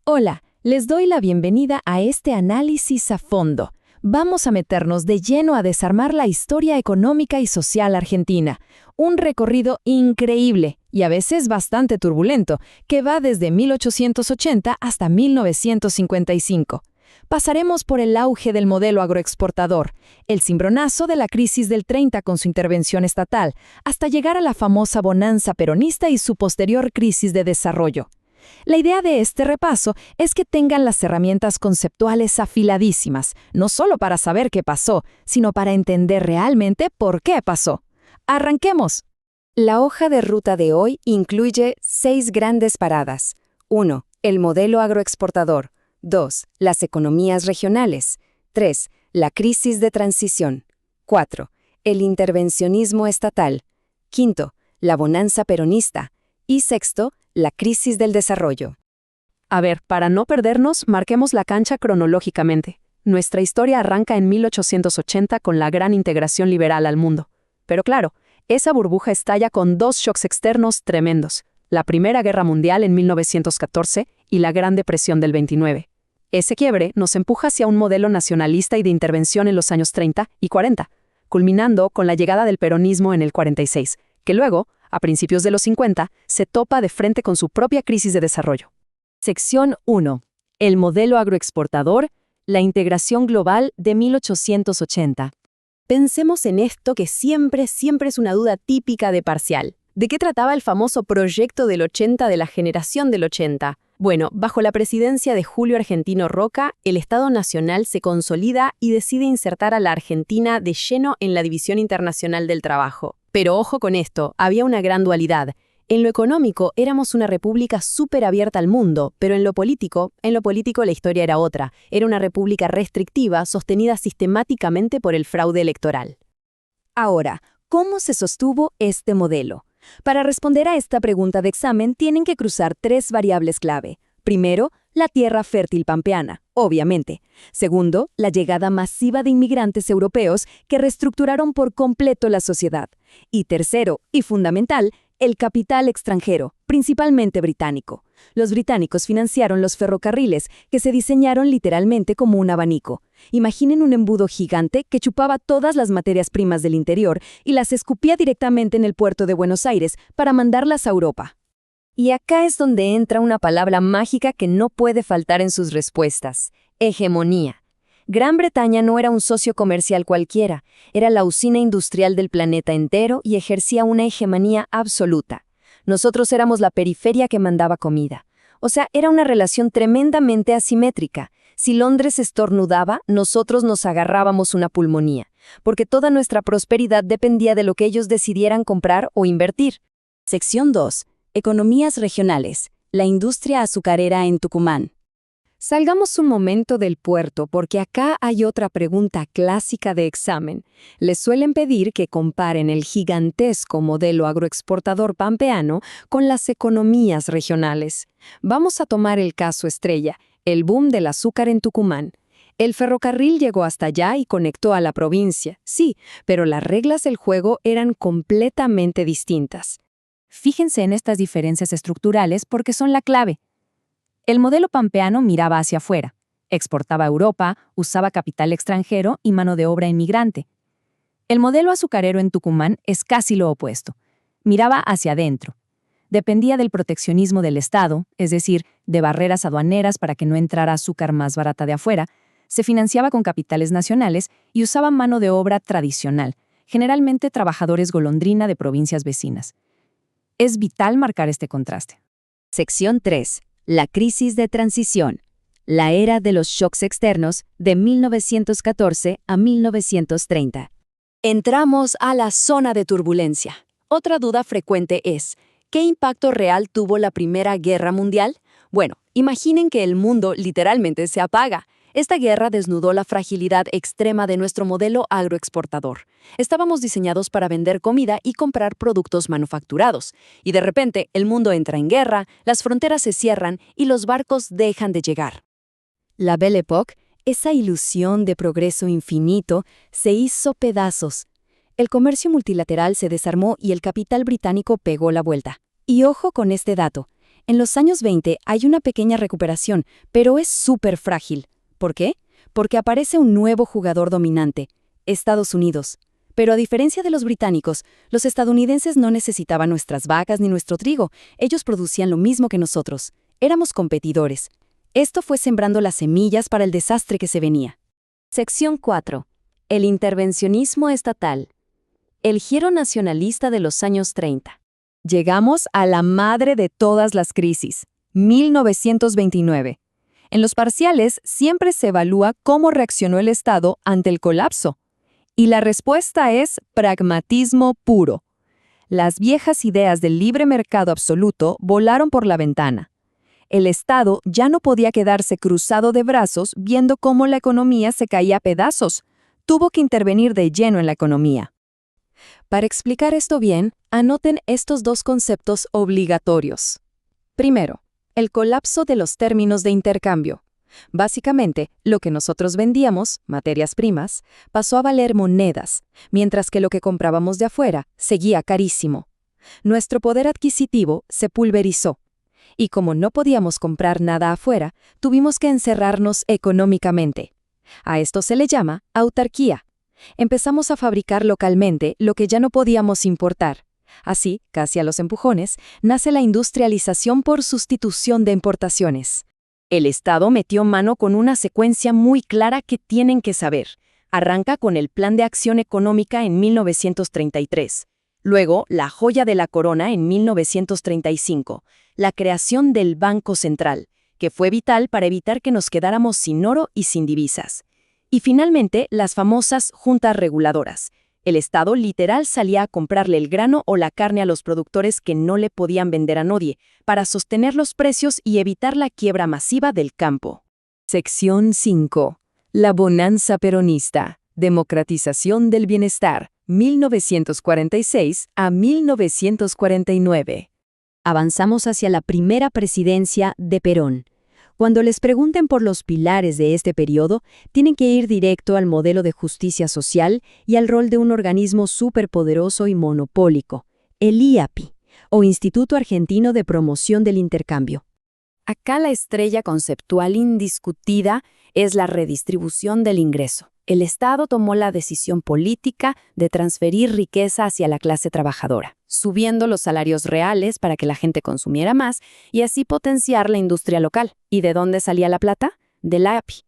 Hola, les doy la bienvenida a este análisis a fondo. Vamos a meternos de lleno a desarmar la historia económica y social argentina. Un recorrido increíble y a veces bastante turbulento, que va desde 1880 hasta 1955. Pasaremos por el auge del modelo agroexportador, el cimbronazo de la crisis del 30 con su intervención estatal, hasta llegar a la famosa bonanza peronista y su posterior crisis de desarrollo. La idea de este repaso es que tengan las herramientas conceptuales afiladísimas, no solo para saber qué pasó, sino para entender realmente por qué pasó. ¡Arranquemos! La hoja de ruta de hoy incluye 6 grandes paradas. 1. El modelo agroexportador. 2. Las economías regionales. 3. La crisis de transición. 4. El intervencionismo estatal. 5. La bonanza peronista. Y 6. La crisis del desarrollo. A ver, para no perdernos, marquemos la cancha cronológicamente. Nuestra historia arranca en 1880 con la gran integración liberal al mundo. Pero claro, esa burbuja estalla con 2 shocks externos tremendos: la Primera Guerra Mundial en 1914 y la Gran Depresión del 29. Ese quiebre nos empuja hacia un modelo nacionalista y de intervención en los años 30 y 40, culminando con la llegada del peronismo en el 46, que luego, a principios de los 50, se topa de frente con su propia crisis de desarrollo. Sección 1. El modelo agroexportador, la integración global de 1880. Pensemos en esto que siempre es una duda típica de parcial. ¿De qué trataba el famoso proyecto del 80 de la generación del 80? Bueno, bajo la presidencia de Julio Argentino Roca, el Estado Nacional se consolida y decide insertar a la Argentina de lleno en la División Internacional del Trabajo. Pero ojo con esto, había una gran dualidad. En lo económico éramos una república súper abierta al mundo, pero en lo político la historia era otra. Era una república restrictiva sostenida sistemáticamente por el fraude electoral. Ahora, ¿cómo se sostuvo este modelo? Para responder a esta pregunta de examen tienen que cruzar 3 variables clave. Primero, la tierra fértil pampeana, obviamente. Segundo, la llegada masiva de inmigrantes europeos que reestructuraron por completo la sociedad. Y tercero, y fundamental, el capital extranjero, principalmente británico. Los británicos financiaron los ferrocarriles, que se diseñaron literalmente como un abanico. Imaginen un embudo gigante que chupaba todas las materias primas del interior y las escupía directamente en el puerto de Buenos Aires para mandarlas a Europa. Y acá es donde entra una palabra mágica que no puede faltar en sus respuestas: hegemonía. Gran Bretaña no era un socio comercial cualquiera, era la usina industrial del planeta entero y ejercía una hegemonía absoluta. Nosotros éramos la periferia que mandaba comida. O sea, era una relación tremendamente asimétrica. Si Londres estornudaba, nosotros nos agarrábamos una pulmonía, porque toda nuestra prosperidad dependía de lo que ellos decidieran comprar o invertir. Sección 2. Economías regionales. La industria azucarera en Tucumán. Salgamos un momento del puerto porque acá hay otra pregunta clásica de examen. Les suelen pedir que comparen el gigantesco modelo agroexportador pampeano con las economías regionales. Vamos a tomar el caso estrella, el boom del azúcar en Tucumán. El ferrocarril llegó hasta allá y conectó a la provincia, sí, pero las reglas del juego eran completamente distintas. Fíjense en estas diferencias estructurales porque son la clave. El modelo pampeano miraba hacia afuera, exportaba a Europa, usaba capital extranjero y mano de obra inmigrante. El modelo azucarero en Tucumán es casi lo opuesto. Miraba hacia adentro. Dependía del proteccionismo del Estado, es decir, de barreras aduaneras para que no entrara azúcar más barata de afuera, se financiaba con capitales nacionales y usaba mano de obra tradicional, generalmente trabajadores golondrina de provincias vecinas. Es vital marcar este contraste. Sección 3. La crisis de transición. La era de los shocks externos de 1914 a 1930. Entramos a la zona de turbulencia. Otra duda frecuente es, ¿qué impacto real tuvo la Primera Guerra Mundial? Bueno, imaginen que el mundo literalmente se apaga. Esta guerra desnudó la fragilidad extrema de nuestro modelo agroexportador. Estábamos diseñados para vender comida y comprar productos manufacturados. Y de repente, el mundo entra en guerra, las fronteras se cierran y los barcos dejan de llegar. La Belle Époque, esa ilusión de progreso infinito, se hizo pedazos. El comercio multilateral se desarmó y el capital británico pegó la vuelta. Y ojo con este dato. En los años 20 hay una pequeña recuperación, pero es súper frágil. ¿Por qué? Porque aparece un nuevo jugador dominante, Estados Unidos. Pero a diferencia de los británicos, los estadounidenses no necesitaban nuestras vacas ni nuestro trigo. Ellos producían lo mismo que nosotros. Éramos competidores. Esto fue sembrando las semillas para el desastre que se venía. Sección 4. El intervencionismo estatal. El giro nacionalista de los años 30. Llegamos a la madre de todas las crisis, 1929. En los parciales siempre se evalúa cómo reaccionó el Estado ante el colapso. Y la respuesta es pragmatismo puro. Las viejas ideas del libre mercado absoluto volaron por la ventana. El Estado ya no podía quedarse cruzado de brazos viendo cómo la economía se caía a pedazos. Tuvo que intervenir de lleno en la economía. Para explicar esto bien, anoten estos dos conceptos obligatorios. Primero, el colapso de los términos de intercambio. Básicamente, lo que nosotros vendíamos, materias primas, pasó a valer monedas, mientras que lo que comprábamos de afuera seguía carísimo. Nuestro poder adquisitivo se pulverizó. Y como no podíamos comprar nada afuera, tuvimos que encerrarnos económicamente. A esto se le llama autarquía. Empezamos a fabricar localmente lo que ya no podíamos importar. Así, casi a los empujones, nace la industrialización por sustitución de importaciones. El Estado metió mano con una secuencia muy clara que tienen que saber. Arranca con el Plan de Acción Económica en 1933. Luego, la joya de la corona en 1935, la creación del Banco Central, que fue vital para evitar que nos quedáramos sin oro y sin divisas. Y finalmente, las famosas juntas reguladoras. El Estado literal salía a comprarle el grano o la carne a los productores que no le podían vender a nadie, para sostener los precios y evitar la quiebra masiva del campo. Sección 5. La bonanza peronista. Democratización del bienestar. 1946 a 1949. Avanzamos hacia la primera presidencia de Perón. Cuando les pregunten por los pilares de este periodo, tienen que ir directo al modelo de justicia social y al rol de un organismo superpoderoso y monopólico, el IAPI, o Instituto Argentino de Promoción del Intercambio. Acá la estrella conceptual indiscutida es la redistribución del ingreso. El Estado tomó la decisión política de transferir riqueza hacia la clase trabajadora, subiendo los salarios reales para que la gente consumiera más y así potenciar la industria local. ¿Y de dónde salía la plata? Del IAPI.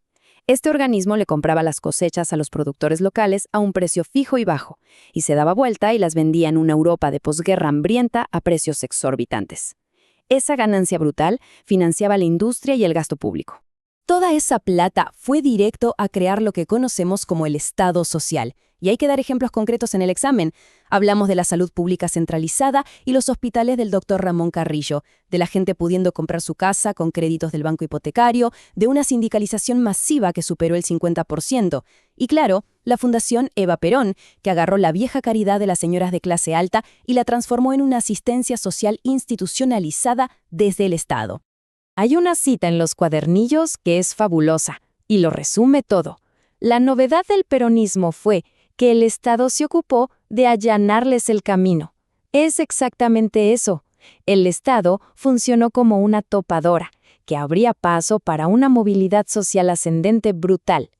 Este organismo le compraba las cosechas a los productores locales a un precio fijo y bajo, y se daba vuelta y las vendía en una Europa de posguerra hambrienta a precios exorbitantes. Esa ganancia brutal financiaba la industria y el gasto público. Toda esa plata fue directo a crear lo que conocemos como el Estado social. Y hay que dar ejemplos concretos en el examen. Hablamos de la salud pública centralizada y los hospitales del Dr. Ramón Carrillo, de la gente pudiendo comprar su casa con créditos del banco hipotecario, de una sindicalización masiva que superó el 50%. Y claro, la Fundación Eva Perón, que agarró la vieja caridad de las señoras de clase alta y la transformó en una asistencia social institucionalizada desde el Estado. Hay una cita en los cuadernillos que es fabulosa y lo resume todo. La novedad del peronismo fue que el Estado se ocupó de allanarles el camino. Es exactamente eso. El Estado funcionó como una topadora, que abría paso para una movilidad social ascendente brutal.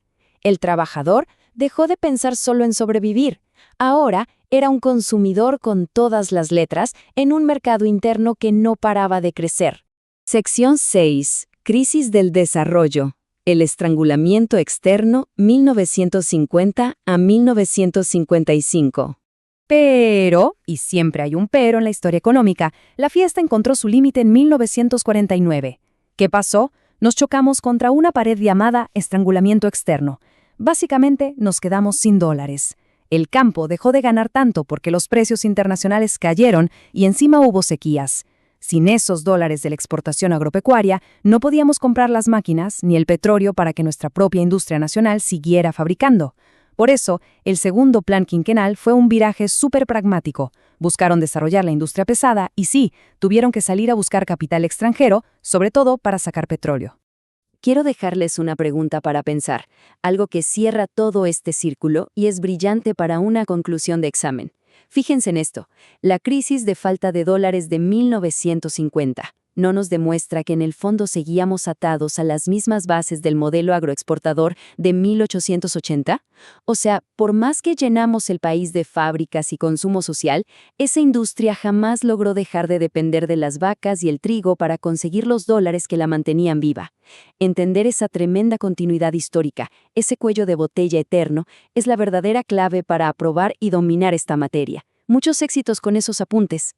El trabajador dejó de pensar solo en sobrevivir. Ahora era un consumidor con todas las letras en un mercado interno que no paraba de crecer. Sección 6. Crisis del desarrollo. El estrangulamiento externo, 1950 a 1955. Pero, y siempre hay un pero en la historia económica, la fiesta encontró su límite en 1949. ¿Qué pasó? Nos chocamos contra una pared llamada estrangulamiento externo. Básicamente, nos quedamos sin dólares. El campo dejó de ganar tanto porque los precios internacionales cayeron y encima hubo sequías. Sin esos dólares de la exportación agropecuaria, no podíamos comprar las máquinas ni el petróleo para que nuestra propia industria nacional siguiera fabricando. Por eso, el segundo plan quinquenal fue un viraje súper pragmático. Buscaron desarrollar la industria pesada y sí, tuvieron que salir a buscar capital extranjero, sobre todo para sacar petróleo. Quiero dejarles una pregunta para pensar, algo que cierra todo este círculo y es brillante para una conclusión de examen. Fíjense en esto, la crisis de falta de dólares de 1950. ¿No nos demuestra que en el fondo seguíamos atados a las mismas bases del modelo agroexportador de 1880? O sea, por más que llenamos el país de fábricas y consumo social, esa industria jamás logró dejar de depender de las vacas y el trigo para conseguir los dólares que la mantenían viva. Entender esa tremenda continuidad histórica, ese cuello de botella eterno, es la verdadera clave para aprobar y dominar esta materia. Muchos éxitos con esos apuntes.